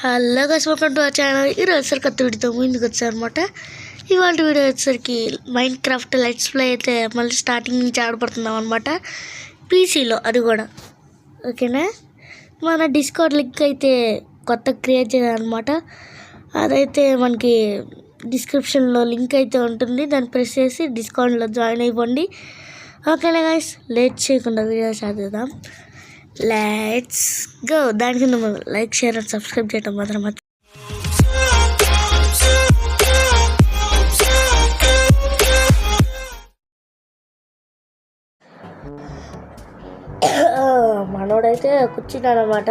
Hello guys, welcome to our channel. ఈరోజు సరి కొత్త వీడియోతో ముందుకు వచ్చారనమాట. ఇవాళ వీడియో వచ్చేసరికి మైండ్ క్రాఫ్ట్ లెట్స్ ప్లే అయితే మళ్ళీ స్టార్టింగ్ నుంచి ఆడపడుతున్నాం అనమాట, పీసీలో. అది కూడా ఓకేనా. మన డిస్కౌంట్ లింక్ అయితే కొత్త క్రియేట్ చేయాలన్నమాట. అదైతే మనకి డిస్క్రిప్షన్లో లింక్ అయితే ఉంటుంది, దాన్ని ప్రెస్ చేసి డిస్కౌంట్లో జాయిన్ అయిపోండి. ఓకేనా గైస్, లేట్ చేయకుండా వీడియో చదువుదాం. Let's go. దానికి లైక్, షేర్ అండ్ సబ్స్క్రైబ్ చేయడం మాత్రం మనోడైతే కూర్చున్నాడు అనమాట.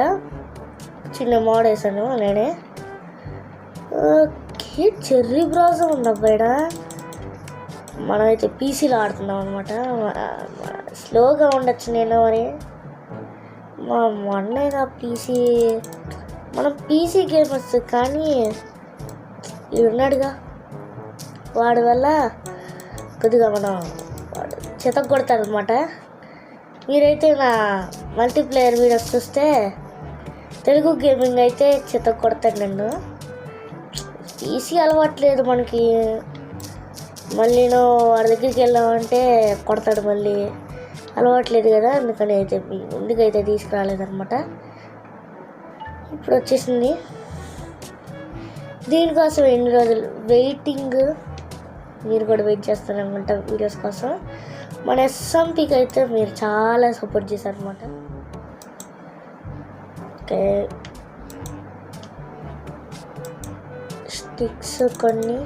చిన్న మోడ్ వేసాను నేనే. ఓకే, చెర్రీ బ్రౌజర్ ఉంది అబ్బాయిడ. మనమైతే పీసీలో ఆడుతున్నాం అనమాట. స్లోగా ఉండొచ్చు నేను మరి. మా అన్నయ్య పీసీ, మనం పీసీ గేమర్స్, కానీ ఉన్నాడుగా, వాడి వల్ల కొద్దిగా మనం వాడు చెత్త కొడతాడు అనమాట. మీరైతే నా మల్టీప్లేయర్ వీడియోస్ చూస్తే తెలుగు గేమింగ్ అయితే చెత్త కొడతాడు నన్ను. పీసీ అలవాట్లేదు మనకి, మళ్ళీ వాడి దగ్గరికి వెళ్ళామంటే కొడతాడు మళ్ళీ. అలవాట్లేదు కదా, అందుకని అయితే ముందుకైతే తీసుకురాలేదన్నమాట. ఇప్పుడు వచ్చేసింది. దీనికోసం ఎన్ని రోజులు వెయిటింగ్, మీరు కూడా వెయిట్ చేస్తారనమాట వీడియోస్ కోసం. మన ఎస్ఎంపీకి అయితే మీరు చాలా సపోర్ట్ చేశారనమాట. ఓకే, స్టిక్స్ కొన్ని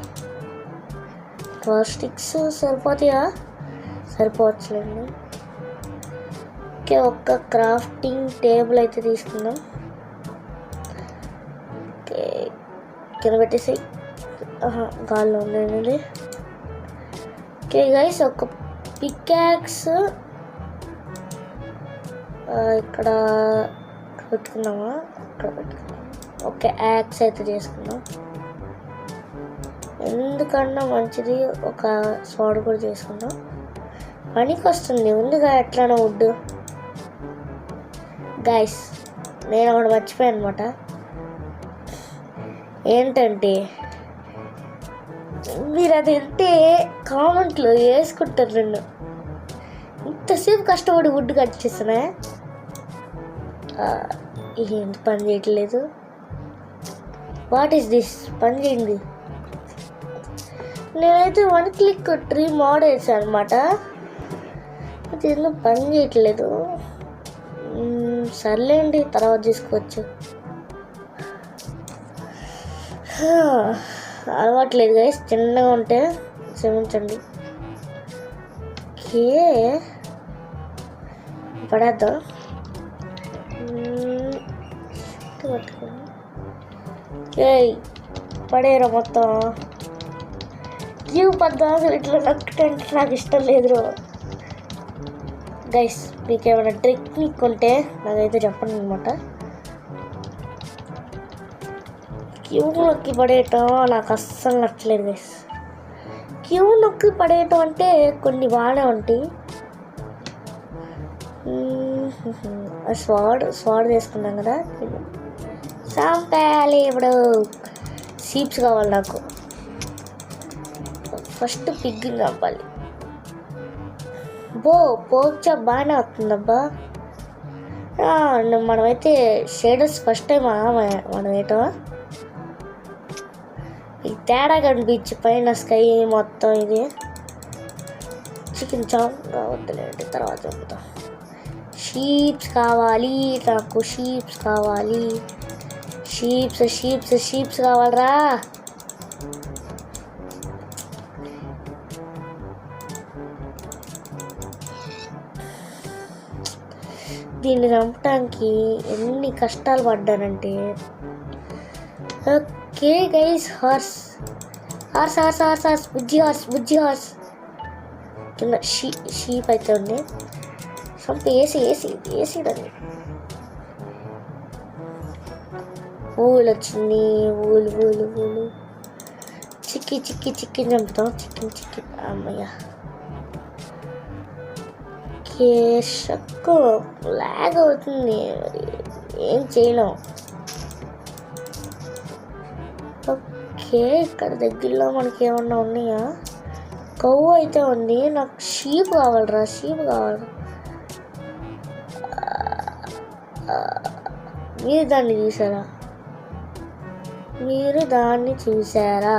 12 స్టిక్స్ సరిపోతాయా? సరిపోవచ్చులేండి. ఓకే, ఒక్క క్రాఫ్టింగ్ టేబుల్ అయితే తీసుకుందాం. ఓకే, కింద పెట్టేసి గాల్లో ఉండేది. ఓకే గైస్, ఒక పికాక్స్ ఇక్కడ పెట్టుకుందామా? ఇక్కడ పెట్టుకుందాం. ఓకే, యాక్స్ అయితే చేసుకుందాం. ఎందుకన్నా మంచిది ఒక సోడ్ కూడా చేసుకుందాం, పనికి వస్తుంది. ముందుగా ఎట్లానో వుడ్. గైస్, నేను ఒకటి మర్చిపోయాను అనమాట. ఏంటంటే, మీరు అది వింటే కామెంట్లో వేసుకుంటారు నన్ను. ఇంతసేపు కష్టపడి వుడ్ కట్ చేస్తున్నా, ఏంటి పని చేయట్లేదు? What is this? పని చేయండి. నేనైతే 1 క్లిక్ ట్రీ మోడ్ వేసాను అనమాట. అది ఎందుకు పని చేయట్లేదు? సర్లేండి, తర్వాత తీసుకోవచ్చు. అలవాట్లేదు గైస్, చిన్నగా ఉంటే క్షమించండి. ఓకే, పడేద్దాం. పడేరా మొత్తం. పద్దాలు ఇట్లా నక్కటంటే నాకు ఇష్టం లేదు. గైస్, మీకు ఏమైనా టెక్నిక్ ఉంటే నాకైతే చెప్పండి అనమాట. క్యూ నొక్కి పడేయటం నాకు అస్సలు నచ్చలేదు గైస్. క్యూ నొక్కి పడేయటం అంటే కొన్ని బాగానే ఉంటాయి. స్వాడ్ తీసుకున్నాం కదా, సాంపాలి. ఇప్పుడు సీప్స్ కావాలి నాకు. ఫస్ట్ పిగ్ని చంపాలి. పోర్చా బాగానే వస్తుందబ్బా. మనమైతే షేడర్స్ ఫస్ట్ టైం మనం వేయటం. ఈ తేడా కనిపించి పైన స్కై మొత్తం ఇది చికెన్ చాప్ వద్దులేండి, తర్వాత చెప్తాం. షీప్స్ కావాలి నాకు, షీప్స్ కావాలి. షీప్స్ కావాలరా. దీన్ని చంపడానికి ఎన్ని కష్టాలు పడ్డానంటే. ఓకే గైస్, హార్స్ బుజ్జి హార్స్ కింద షీప్ అయితే ఉంది. చంపి వేసి దాన్ని. ఊలు వచ్చింది, ఊలు. చికెన్ చంపుతాం. చికెన్ అమ్మయ్య. షక్కు లాగ్ అవుతుంది, ఏం చేయలేం. ఓకే, ఇక్కడ దగ్గరలో మనకి ఏమన్నా ఉన్నాయా? కవ్వు అయితే ఉంది. నాకు షీప్ కావాలరా, షీప్ కావాలి. మీరు దాన్ని చూసారా? మీరు దాన్ని చూసారా?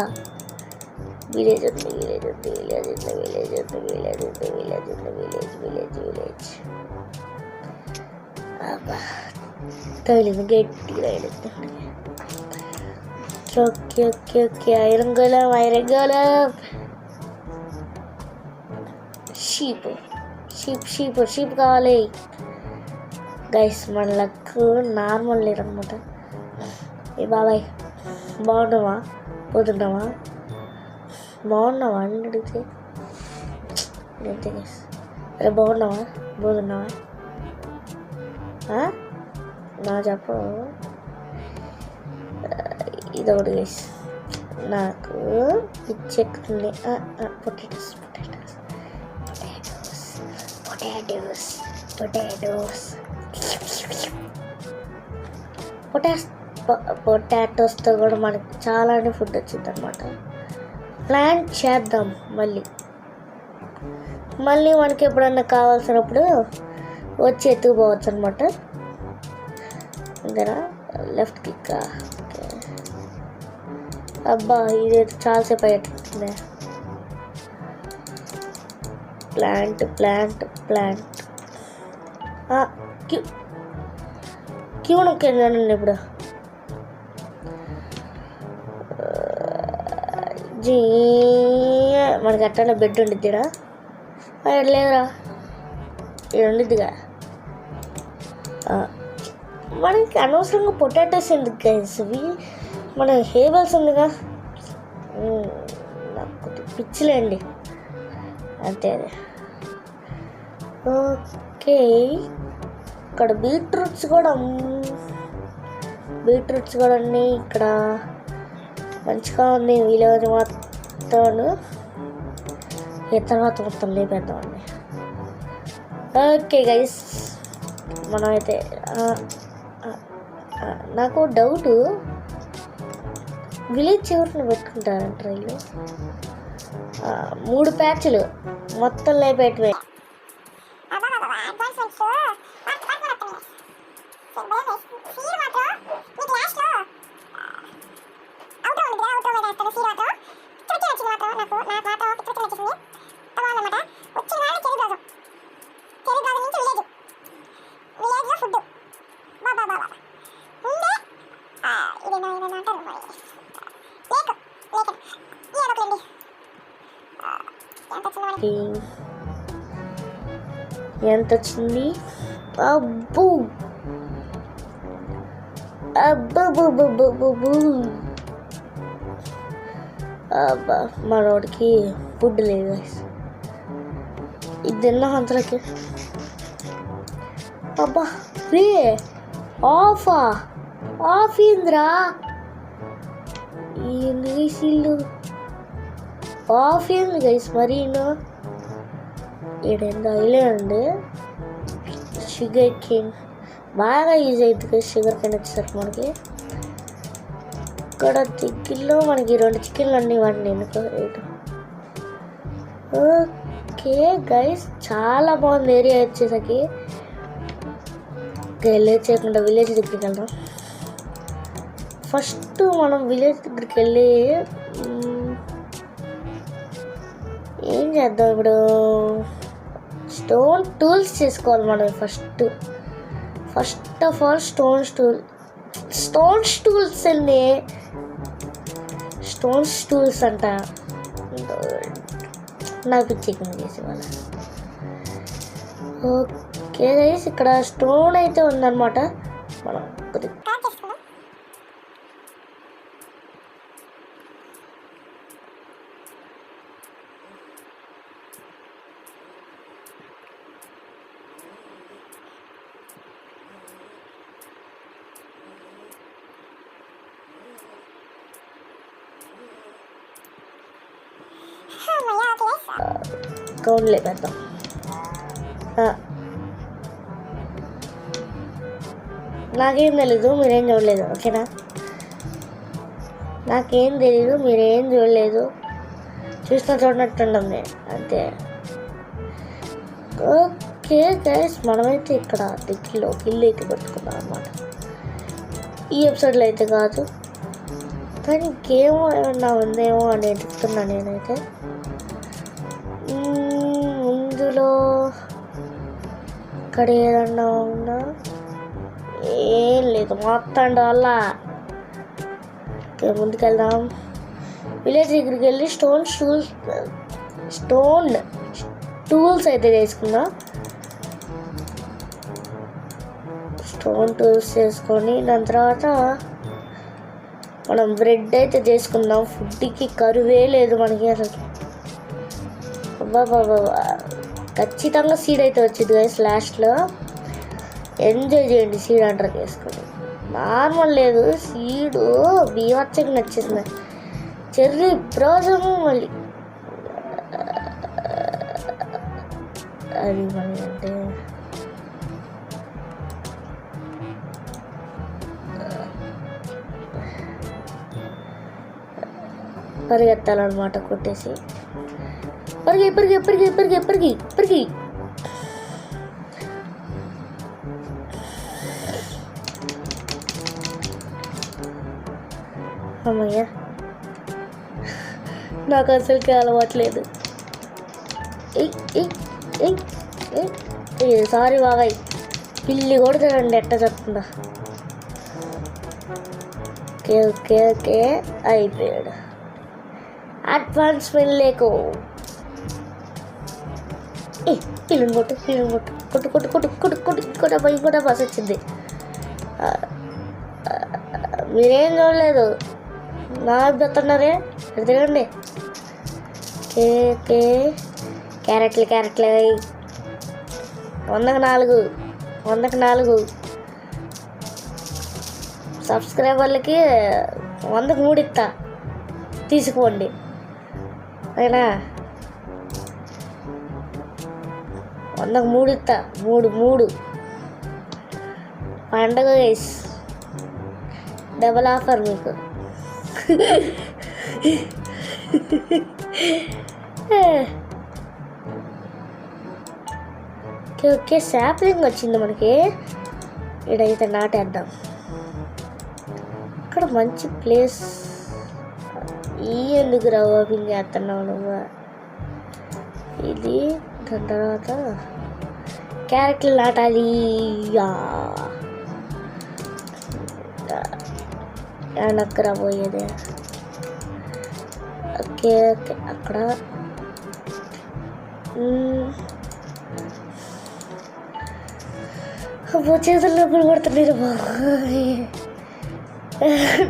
విలేజ్ ఉంది, విలేజ్ ఉంది, విలేజ్ ఉంది, విలేజ్ ఉంది, విలేజ్ ఉంది, విలేజ్ ఉంది, విలేజ్ విలేజ్ విలేజ్. అబ్బా తగిలింది, గట్టిగా తగిలింది. ఓకే ఓకే ఓకే, ఐరన్ గోళం, ఐరన్ గోళం. షీప్ షీప్ షీప్ షీప్ కావాలి గైస్. మన లక్ నార్మల్ లేదనమాట. ఏ బాబాయ్ బాగున్నావా? పోతున్నావా? బాగున్నావా అని అడిగితే అంతే గైస్. అరే బాగున్నావా? పోతున్నావా? నా చెప్ప ఇదొకటి గైస్. నాకు పిచ్చెక్కుతుంది. Potatoes potatoes potatoes potatoes potatoes పొటాటోస్తో కూడా మనకి చాలా ఫుడ్ వచ్చింది అనమాట. ప్లాన్ చేద్దాం మళ్ళీ మనకి ఎప్పుడన్నా కావాల్సినప్పుడు వచ్చి ఎత్తుకుపోవచ్చు అనమాట. అంతేనా? Left kick. ఓకే, అబ్బా ఇదైతే చాలాసేపు అయ్యేటట్టుంది. Plant plant plant. క్యూ నొక్కాను ఇప్పుడు. జీ మనకి అట్లా బెడ్ ఉండిద్దిరా? లేదురా, ఇది ఉండిద్దిగా. మనకి అనవసరంగా పొటాటోస్ ఎందుకు గైస్? ఇవి మన హేబల్స్ ఉందిగా. నాకు కొద్దిగా పిచ్చిలేండి అంతే. అది ఓకే, ఇక్కడ బీట్రూట్స్ కూడా అన్నీ ఇక్కడ మంచిగా ఉంది. విలేజ్ మొత్తం ఈ తర్వాత మొత్తం లేపేద్దామండి. ఓకే గైస్, మనమైతే నాకు డౌటు, విలేజ్ చివరిని పెట్టుకుంటారంట వీళ్ళు. 3 ప్యాచ్లు మొత్తం లేపేటివే. ఎంత వచ్చింది? అబ్బో అబ్బబ్బబ్బబ్బబ్బూ. అబ్బా మనోడికి ఫుడ్ లేదు. ఇది తిన్నా అంతలకి. అబ్బా రే ఆఫ్ ఏంద్రా? ఏంది గైస్ ఇల్లు ఆఫ్ ఏంది గైస్? మరీను ఏడైంది ఐలాండ్. షుగర్ కేన్ బాగా యూజ్ అవుతుంది కదా. షుగర్ కేన్ వచ్చేసరికి మనకి ఇక్కడ దగ్గరలో మనకి 2 చికెన్లు అన్నీ వాడిని ఎందుకు రేటు. ఓకే గైస్, చాలా బాగుంది ఏరియా వచ్చేసరికి. విలేజ్ చేయకుండా విలేజ్ దగ్గరికి వెళ్దాం. ఫస్ట్ మనం విలేజ్ దగ్గరికి వెళ్ళి ఏం చేద్దాం ఇప్పుడు? స్టోన్ టూల్స్ చేసుకోవాలి మనం. First of all stones tools అంట. నాకు పిచ్చెక్కింది చేసి వాళ్ళ. ఓకే గైస్, ఇక్కడ స్టోన్ అయితే ఉందన్నమాట. మనం కొద్దిగా కౌంట్లే పెద్దాం. నాకేం తెలీదు, మీరేం చూడలేదు. ఓకేనా? నాకేం తెలీదు, మీరేం చూడలేదు, చూసిన చూడనట్టుండదు అంతే. ఓకే గైస్, మనమైతే ఇక్కడ దిక్కులో ఇల్లు అయితే పెట్టుకున్నాం అన్నమాట. ఈ ఎపిసోడ్లో అయితే కాదు, కానీ ఇంకేమో ఏమన్నా ఉందేమో అని ఎదుగుతున్నా నేనైతే. ముందులో ఇక్కడ ఏదన్నా ఉన్నా ఏం లేదు మొత్తం వల్ల. ముందుకెళ్దాం. విలేజ్ దగ్గరికి వెళ్ళి స్టోన్ టూల్స్ అయితే చేసుకుందాం. స్టోన్ టూల్స్ చేసుకొని దాని తర్వాత మనం బ్రెడ్ అయితే చేసుకుందాం. ఫుడ్కి కరువే లేదు మనకి అసలు. బాబా ఖచ్చితంగా సీడ్ అయితే వచ్చింది గైస్. లాస్ట్లో ఎంజాయ్ చేయండి సీడ్ ఆర్డర్ చేసుకొని. నార్మల్ లేదు, సీడు బీవచ్చకి నచ్చింది. చెర్రీ బ్రోజము మళ్ళీ అది మళ్ళీ అంటే పరిగెత్తాలన్నమాట. కొట్టేసి పరిగి పరిగి పరిగి పరిగి పరిగి పరిగి అమ్మయ్య, నాకు అసలుకి అలవాట్లేదు. సారీ బాబాయ్, పిల్లి కొడుతాడండి ఎట్ట చెప్తుందా. ఓకే ఓకే ఓకే అయిపోయాడు. అడ్వాన్స్మెంట్ లేకు పిల్లని కొట్టు కొట్టు కొట్టు కొట్టు కొట్టు కొట్టు కొట్టు ఇంకోట బస్ వచ్చింది. మీరేం చూడలేదు, నా చెప్తున్నారే తిరగండి. ఓకే ఓకే క్యారెట్లు 100కి 4 సబ్స్క్రైబర్లకి 100కి 3 ఇస్తా, తీసుకోండి. అయినా 100కి 3 ఇస్తా, 3 పండగ గైస్, డబల్ ఆఫర్ మీకు. ఓకే శాప్లింగ్ వచ్చింది మనకి. ఇడైతే నాటేద్దాం. ఇక్కడ మంచి ప్లేస్. ఎందుకు ఓపెన్ చేస్తున్నావు నువ్వు? ఇది దాని తర్వాత క్యారెట్లు నాటాలి. వెనక్కి రాబోయేది. ఓకే ఓకే అక్కడ చేతులు నొప్పులు కొడుతున్నాయి బాబు.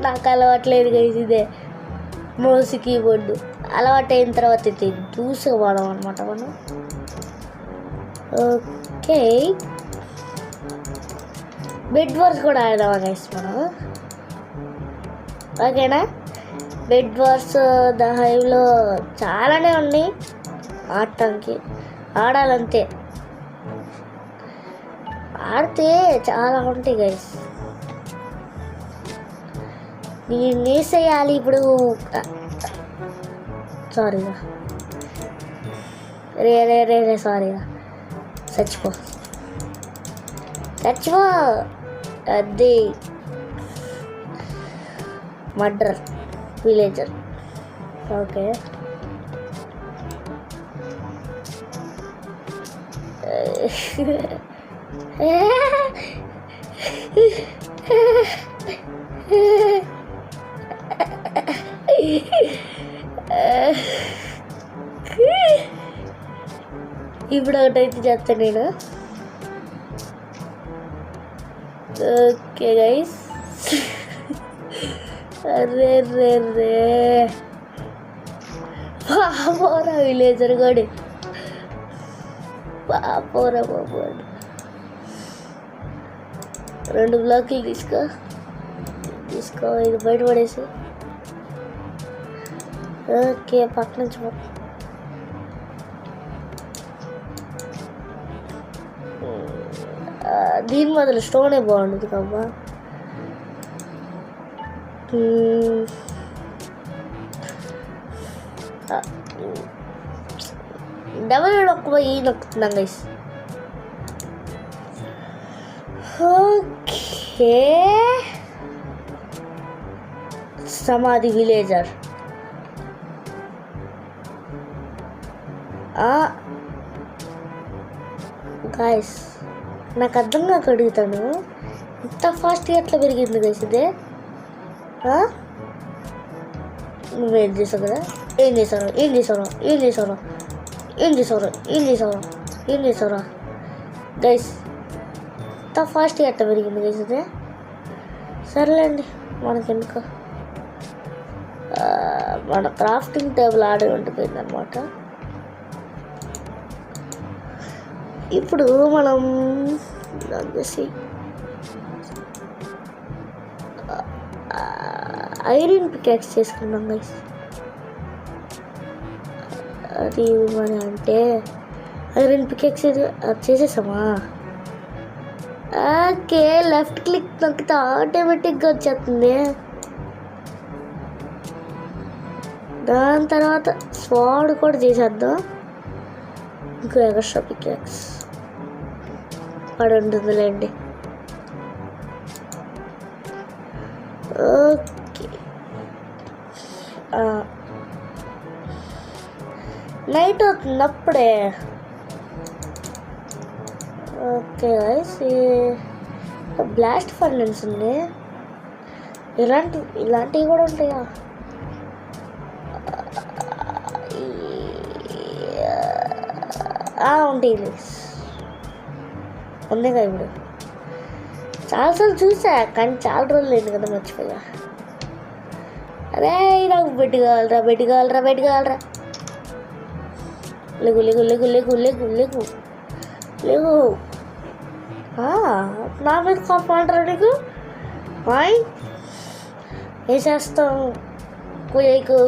నాకు అలవాట్లేదు గైస్, ఇదే మౌస్ కీబోర్డు. అలవాటు అయిన తర్వాత అయితే దూసుకోవడం అనమాట మనం. ఓకే బెడ్ వార్స్ కూడా ఆడదామా గైస్ మనం? ఓకేనా? బెడ్ వార్స్ ద హైవ్లో చాలానే ఉన్నాయి ఆడటానికి. ఆడాలంతే, ఆడితే చాలా ఉంటాయి గైస్. నేను వేసేయాలి ఇప్పుడు. సారీగా రే సారీగా, చచ్చిపో అది మర్డర్ విలేజర్. ఓకే ఇప్పుడు ఒకటైతే చేస్తాను నేను. ఓకే గైస్, అరే రే రే పాపోరా విలేజర్ గడి, పాపోరా బాబు. 2 బ్లాకులు తీసుకో, ఇది బయట పడేసి. ఓకే పక్క నుంచి దీని మొదలు స్టోనే బాగుండదు కమ్మా. డబల్ నొక్కుపోయి నొక్కుతున్నాం గైస్. ఓకే, సమాధి విలేజర్. గాయస్ నాకు అర్థం కాక అడుగుతాను, ఇంత ఫాస్ట్గా ఎట్లా పెరిగింది గైస్ ఇదే? నువ్వేం చేసావు కదా? ఏం చేసావురా గైస్? ఇంత ఫాస్ట్గా ఎట్లా పెరిగింది గైస్ ఇదే? సర్లేండి, మనకెందుకు, మన క్రాఫ్టింగ్ టేబుల్ ఆడే ఉండిపోయింది అనమాట. ఇప్పుడు మనం వచ్చేసి ఐరన్ పికాక్స్ చేసుకున్నాం గైస్. అది మరి అంటే ఐరన్ పికాక్స్ చేసేసామా? ఓకే, లెఫ్ట్ క్లిక్ నొక్కితే ఆటోమేటిక్గా వచ్చేస్తుంది. దాని తర్వాత స్వాడ్ కూడా చేసేద్దాం. ఇంకో ఎక్స్ట్రా పికాక్స్ పడి ఉంటుందిలేండి. ఓకే, నైట్ అవుతుంది అప్పుడే. ఓకే గైస్, బ్లాస్ట్ ఫర్నెన్స్ ఉంది. ఇలాంటివి కూడా ఉంటాయా? ఉంటాయి ఉందిగా. ఇప్పుడు చాలాసార్లు చూసా కానీ చాలా రోజులు లేదు కదా, మర్చిపోయా. అరే నాకు బెడ్ కావాలరా. లేగు నా మీద కాపాడరా నీకు? వేసేస్తాం కుయ్యకు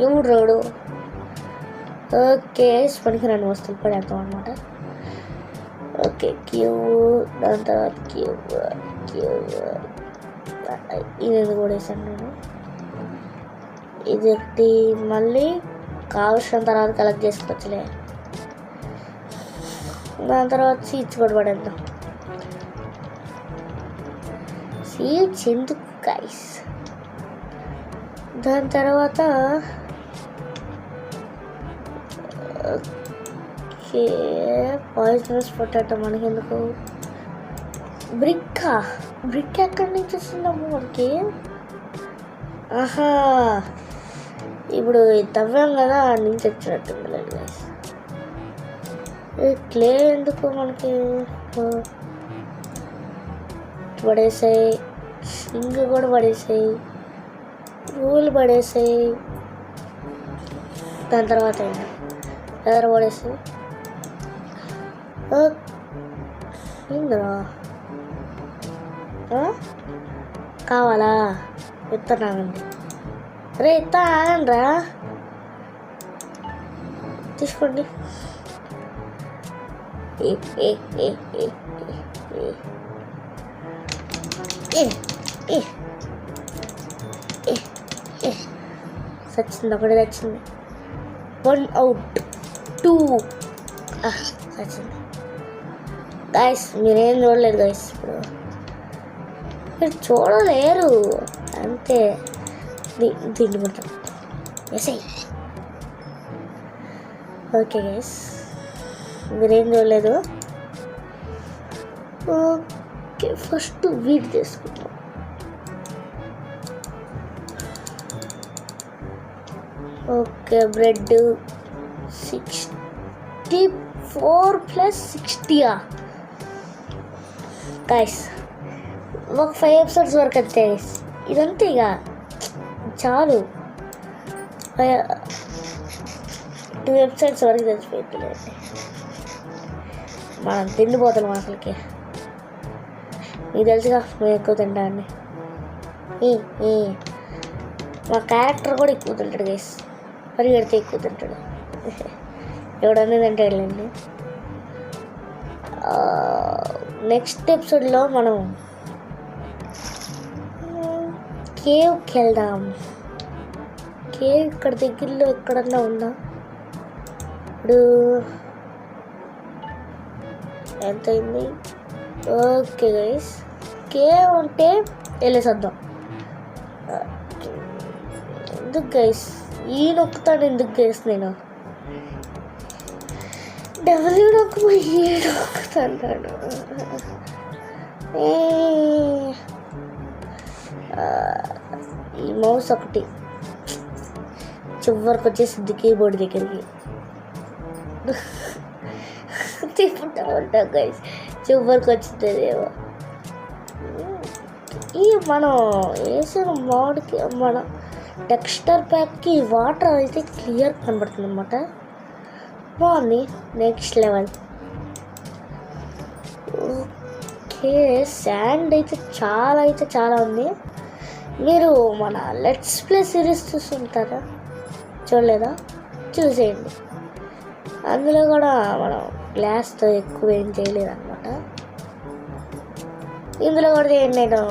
ఎవడు రాడు. ఓకే, పనికి 2 వస్తువులు పడేద్దాం అనమాట. ఓకే, క్యూ, దాని తర్వాత క్యూ ఇది కూడా వేసాను నేను. ఇది ఒకటి మళ్ళీ కావలసిన తర్వాత కలెక్ట్ చేసుకోవచ్చులే. దాని తర్వాత సీడ్స్ కూడా పడేద్దాం. సీడ్స్ ఎందుకు గైస్? దాని తర్వాత ఓకే, పాయిజనస్ పొటాటో మనకి ఎందుకు? బ్రిక్ ఎక్కడి నుంచి వస్తుందమ్మో మనకి? ఇప్పుడు తవ్వాం కదా, ఆడి నుంచి వచ్చినట్టుంది లేదు గైస్. క్లే ఎందుకు మనకి? పడేసాయి, ఇంక కూడా పడేసాయి, రూలు పడేసాయి. దాని తర్వాత ఎదర పడేసాయి. ఏంద్రా కావాలా? ఇస్తానండి. రే ఆగండి రా, తీసుకోండి. సచ్చింది, ఒకటి తెచ్చింది. 1 అవుట్ 2 సచ్చింది. గాయస్ మీరేం చూడలేదు గాయస్, ఇప్పుడు మీరు చూడలేరు అంతే. దీన్ని మొత్తం ఎసై. ఓకే గైస్, మీరేం చూడలేదు. ఓకే, ఫస్ట్ వీట్ చేసుకుంటాం. Okay, bread 64 + 60 guys. ఒక 5 ఎపిసోడ్స్ వరకు అంతే గైస్, ఇదంతే ఇక చాలు. 2 ఎపిసోడ్స్ వరకు చచ్చిపోయింది. మనం తిండిపోతాం అసలుకి. మీకు తెలుసుగా మేము ఎక్కువ తింటామండి. మా క్యారెక్టర్ కూడా ఎక్కువ తింటాడు గైస్, పరిగెడితే ఎక్కువ తింటాడు. ఎవడన్నా తింటాడులేండి. నెక్స్ట్ ఎపిసోడ్లో మనం కేవ్కి వెళ్దాం. కేవ్ ఇక్కడ దగ్గరలో ఎక్కడన్నా ఉందా? ఇప్పుడు ఎంత అయింది? ఓకే గైస్, కేవ్ ఉంటే వెళ్ళేసేద్దాం. ఎందుకు గైస్ ఈ నొక్కుతాను? ఎందుకు గైస్ నేను డబ్ల్యూ నొక్కుపోయి నొక్కుతాను. ఈ మౌస్ ఒకటి చివరికి వచ్చేసింది కీబోర్డ్ దగ్గరికి. తిప్పుతా ఉంటాం గైస్, చివరికి వచ్చిందేమో. ఈ మనం వేసిన మోడ్కి మన టెక్స్చర్ ప్యాక్కి వాటర్ అయితే క్లియర్ కనబడుతుంది అన్నమాట. బాగుంది, నెక్స్ట్ లెవెల్. ఓకే, శాండ్ అయితే చాలా ఉంది. మీరు మన లెట్స్ ప్లే సిరీస్ చూస్తుంటారా? చూడలేదా? చూసేయండి. అందులో కూడా మనం గ్లాస్తో ఎక్కువ ఏం చేయలేదు అనమాట. ఇందులో కూడా చేయండి. నేను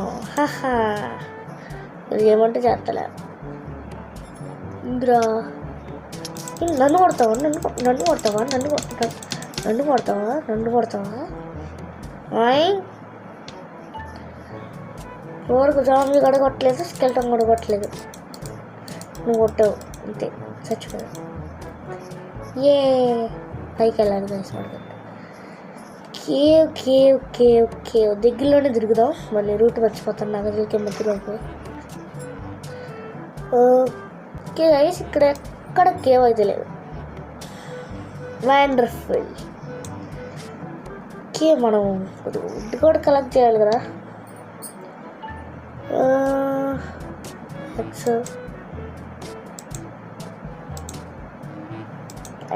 ఇది ఏమంటే చేస్తలే. ఇందులో నన్ను కొడతావా? ఎవరికి జాంబీ కూడా కొట్టలేదు, స్కెల్టన్ కూడా కొట్టలేదు. నువ్వు కొట్టావు అంతే, చచ్చిపోయావు. ఏ పైకి వెళ్ళాలి గైస్ మనకి. కేవ్ దగ్గరలోనే తిరుగుదాం. మళ్ళీ రూట్ మర్చిపోతాను, నగదులకి మధ్యలోకి. ఓకే గైస్, ఎక్కడ కేవ్ అయితే లేదు. వండర్ఫుల్. ఓకే, మనం వుడ్ కూడా కలెక్ట్ చేయాలి కదా.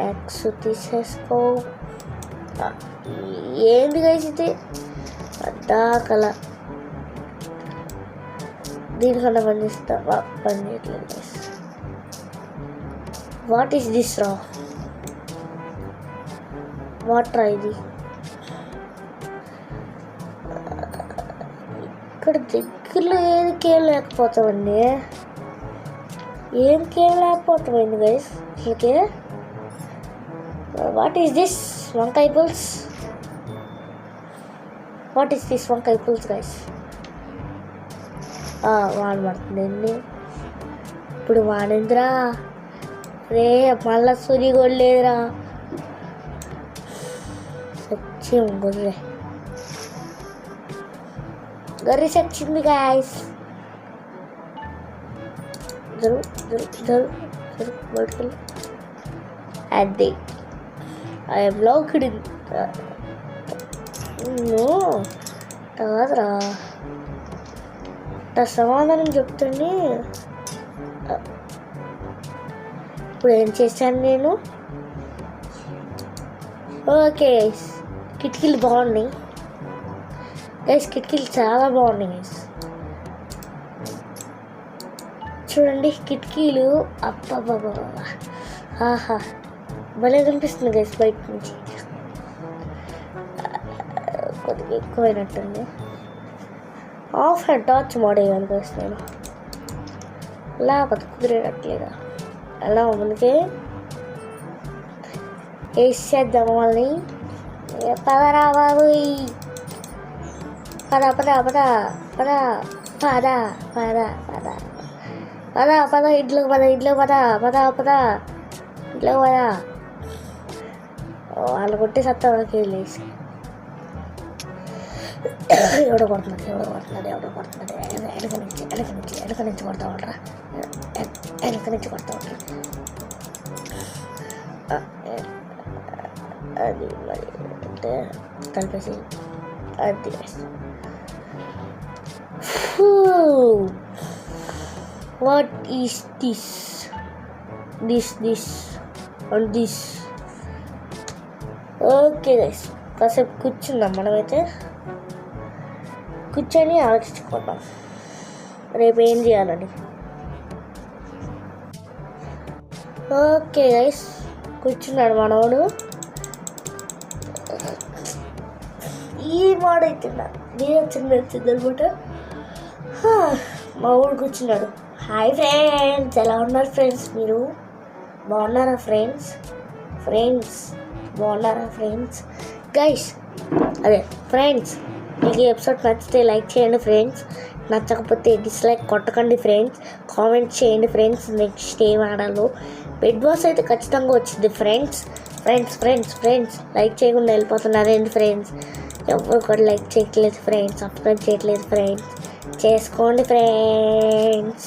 ఎక్స్ తీసేసుకో. ఏంది గైస్ ఇది? అడ్డాకల దీనికన్నా పనిచేస్తా. పని చేయట్లేదు గైస్. వాట్ ఈస్ దిస్ రా? వాట్ రా ఇది? ఇక్కడ దగ్గరలో ఏది కేవ్ లేకపోతామండి. ఏం కేవ్ లేకపోతామండి గైస్ అసలుకే. What is this? వంకాయ పుల్స్. వాట్ ఈస్ దిస్ వంకాయ పుల్స్ గైస్? వాన పడుతుందండి ఇప్పుడు. వానేంద్రా రే, మళ్ళా సూర్య కూడా లేదురా. సత్యం గర్రి సచ్చింది గాయస్. జరు బయటకెళ్ళి. అది ఐఎమ్ లాక్డ్ ఇన్. కాదురా, సమాధానం చెప్తండి. ఇప్పుడు ఏం చేశాను నేను? ఓకే గైస్, కిటికీలు బాగున్నాయి గైస్, కిటికీలు చాలా బాగున్నాయి గైస్. చూడండి కిటికీలు, అబ్బబ్బబ్బా, ఆహా భలే కనిపిస్తుంది గైస్ బయట నుంచి. కొద్దిగా ఎక్కువైనట్టుంది. ఆఫ్ అండ్ టార్చ్ మోడేయాలి గైస్ నేను, లేకపోతే కుదిరేటట్లేదా. అలా మనకి వేసేద్దాం వాళ్ళని. పదరా బాబు, పద పద పద పద పద పద పద పద పద ఇంట్లోకి పద, ఇంట్లోకి పద పద పద ఇంట్లోకి పద. వాళ్ళు కొట్టే సత్తా వాళ్ళకి వెళ్ళేసి. ఎవడో కొడుతున్నాడు వెనక నుంచి కొడతా ఉంటారా, వెనక నుంచి కొడతా ఉంటారా. అది మరి అంటే కలిపేసి అది. What is this? This and this. Okay guys, కాసేపు కూర్చుందాం. మనమైతే కూర్చొని ఆలోచించుకుందాం రేపు ఏం చేయాలని. ఓకే గైస్, కూర్చున్నాడు మనోడు. ఈ మాట అయితే నేను చిన్న వచ్చింది అనమాట. మా ఊడు కూర్చున్నాడు హాయ్ ఫ్రెండ్స్, ఎలా ఉన్నారు ఫ్రెండ్స్? మీరు బాగున్నారా ఫ్రెండ్స్? బాగున్నారా ఫ్రెండ్స్? గైస్ అదే ఫ్రెండ్స్, మీకు ఈ ఎపిసోడ్ నచ్చితే లైక్ చేయండి ఫ్రెండ్స్, నచ్చకపోతే డిస్లైక్ కొట్టకండి ఫ్రెండ్స్, కామెంట్ చేయండి ఫ్రెండ్స్. నెక్స్ట్ ఏం ఆడాలో బిగ్ బాస్ అయితే ఖచ్చితంగా వచ్చింది ఫ్రెండ్స్. లైక్ చేయకుండా వెళ్ళిపోతున్నారేంటి ఫ్రెండ్స్? ఎవరు కూడా లైక్ చేయట్లేదు ఫ్రెండ్స్, సబ్స్క్రైబ్ చేయట్లేదు ఫ్రెండ్స్, చేసుకోండి ఫ్రెండ్స్.